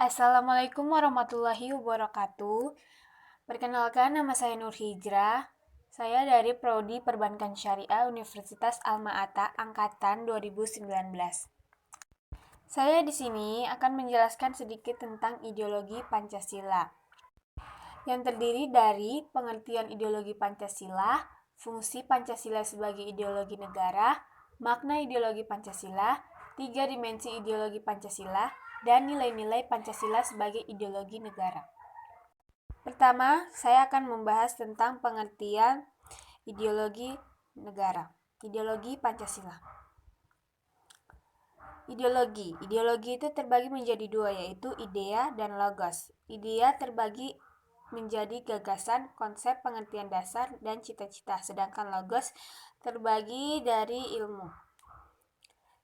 Assalamualaikum warahmatullahi wabarakatuh. Perkenalkan, nama saya Nur Hijrah. Saya dari Prodi Perbankan Syariah Universitas Alma-Ata angkatan 2019. Saya di sini akan menjelaskan sedikit tentang ideologi Pancasila, yang terdiri dari pengertian ideologi Pancasila, fungsi Pancasila sebagai ideologi negara, makna ideologi Pancasila, 3 dimensi ideologi Pancasila, dan nilai-nilai Pancasila sebagai ideologi negara. Pertama, saya akan membahas tentang pengertian ideologi negara, ideologi Pancasila. Ideologi itu terbagi menjadi dua, yaitu idea dan logos. Idea terbagi menjadi gagasan, konsep, pengertian dasar, dan cita-cita, sedangkan logos terbagi dari ilmu.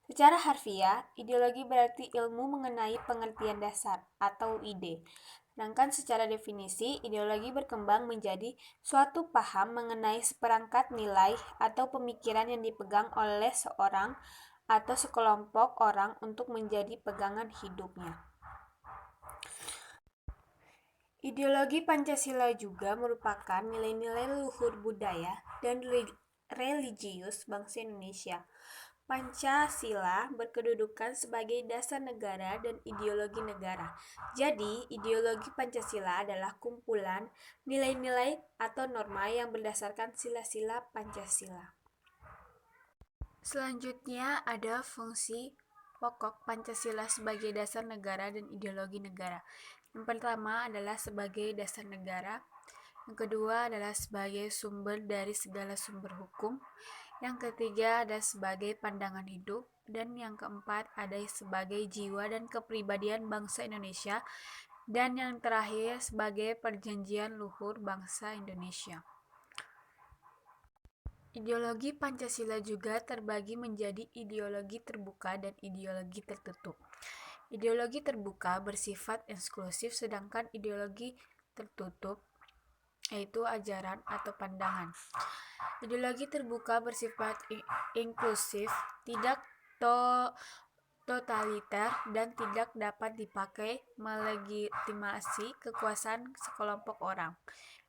Secara harfiah, ideologi berarti ilmu mengenai pengertian dasar atau ide. Sedangkan secara definisi, ideologi berkembang menjadi suatu paham mengenai seperangkat nilai atau pemikiran yang dipegang oleh seorang atau sekelompok orang untuk menjadi pegangan hidupnya. Ideologi Pancasila juga merupakan nilai-nilai luhur budaya dan religius bangsa Indonesia. Pancasila berkedudukan sebagai dasar negara dan ideologi negara. Jadi, ideologi Pancasila adalah kumpulan nilai-nilai atau norma yang berdasarkan sila-sila Pancasila. Selanjutnya ada fungsi pokok Pancasila sebagai dasar negara dan ideologi negara. Yang pertama adalah sebagai dasar negara. Yang kedua adalah sebagai sumber dari segala sumber hukum. Yang ketiga ada sebagai pandangan hidup, dan yang keempat ada sebagai jiwa dan kepribadian bangsa Indonesia, dan yang terakhir sebagai perjanjian luhur bangsa Indonesia. Ideologi Pancasila juga terbagi menjadi ideologi terbuka dan ideologi tertutup. Ideologi terbuka bersifat eksklusif, sedangkan ideologi tertutup yaitu ajaran atau pandangan. Ideologi terbuka bersifat inklusif, tidak totaliter, dan tidak dapat dipakai melegitimasi kekuasaan sekelompok orang.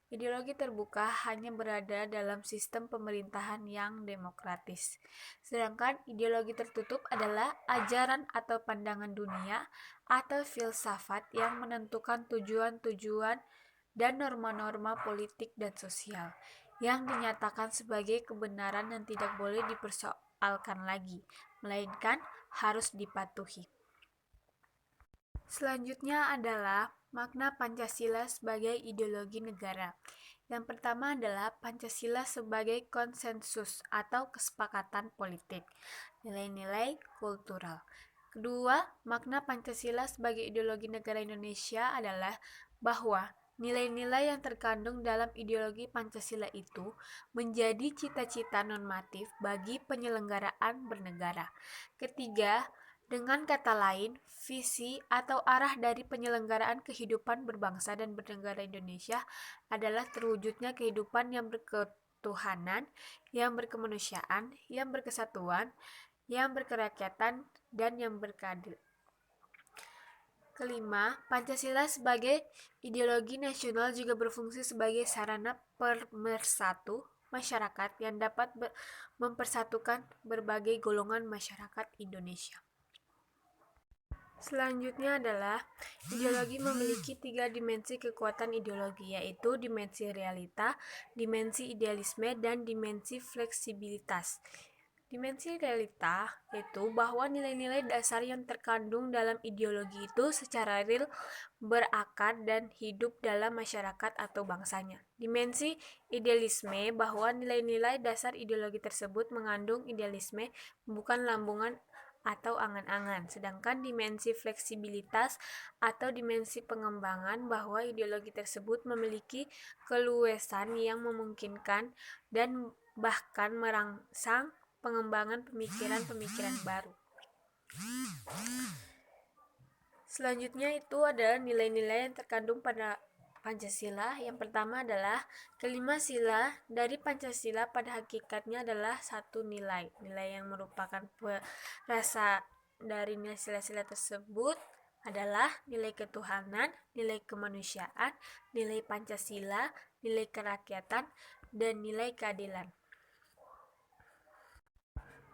Ideologi terbuka hanya berada dalam sistem pemerintahan yang demokratis. Sedangkan ideologi tertutup adalah ajaran atau pandangan dunia atau filsafat yang menentukan tujuan-tujuan dan norma-norma politik dan sosial yang dinyatakan sebagai kebenaran dan tidak boleh dipersoalkan lagi, melainkan harus dipatuhi. Selanjutnya adalah makna Pancasila sebagai ideologi negara. Yang pertama adalah Pancasila sebagai konsensus atau kesepakatan politik, nilai-nilai kultural. Kedua, makna Pancasila sebagai ideologi negara Indonesia adalah bahwa nilai-nilai yang terkandung dalam ideologi Pancasila itu menjadi cita-cita normatif bagi penyelenggaraan bernegara. Ketiga, dengan kata lain, visi atau arah dari penyelenggaraan kehidupan berbangsa dan bernegara Indonesia adalah terwujudnya kehidupan yang berketuhanan, yang berkemanusiaan, yang berkesatuan, yang berkerakyatan, dan yang berkeadilan. Kelima, Pancasila sebagai ideologi nasional juga berfungsi sebagai sarana pemersatu masyarakat yang dapat mempersatukan berbagai golongan masyarakat Indonesia. Selanjutnya adalah ideologi memiliki 3 dimensi kekuatan ideologi, yaitu dimensi realita, dimensi idealisme, dan dimensi fleksibilitas. Dimensi realita yaitu bahwa nilai-nilai dasar yang terkandung dalam ideologi itu secara real berakar dan hidup dalam masyarakat atau bangsanya. Dimensi idealisme bahwa nilai-nilai dasar ideologi tersebut mengandung idealisme, bukan lambungan atau angan-angan. Sedangkan dimensi fleksibilitas atau dimensi pengembangan bahwa ideologi tersebut memiliki keluasan yang memungkinkan dan bahkan merangsang pengembangan pemikiran-pemikiran baru. Selanjutnya itu adalah nilai-nilai yang terkandung pada Pancasila. Yang pertama adalah kelima sila dari Pancasila pada hakikatnya adalah satu nilai yang merupakan perasa dari nilai sila-sila tersebut adalah nilai ketuhanan, nilai kemanusiaan, nilai Pancasila, nilai kerakyatan, dan nilai keadilan.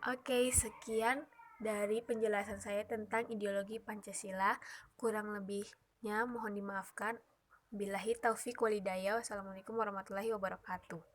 Oke, sekian dari penjelasan saya tentang ideologi Pancasila. Kurang lebihnya mohon dimaafkan. Billahi taufik walhidayah. Wassalamualaikum warahmatullahi wabarakatuh.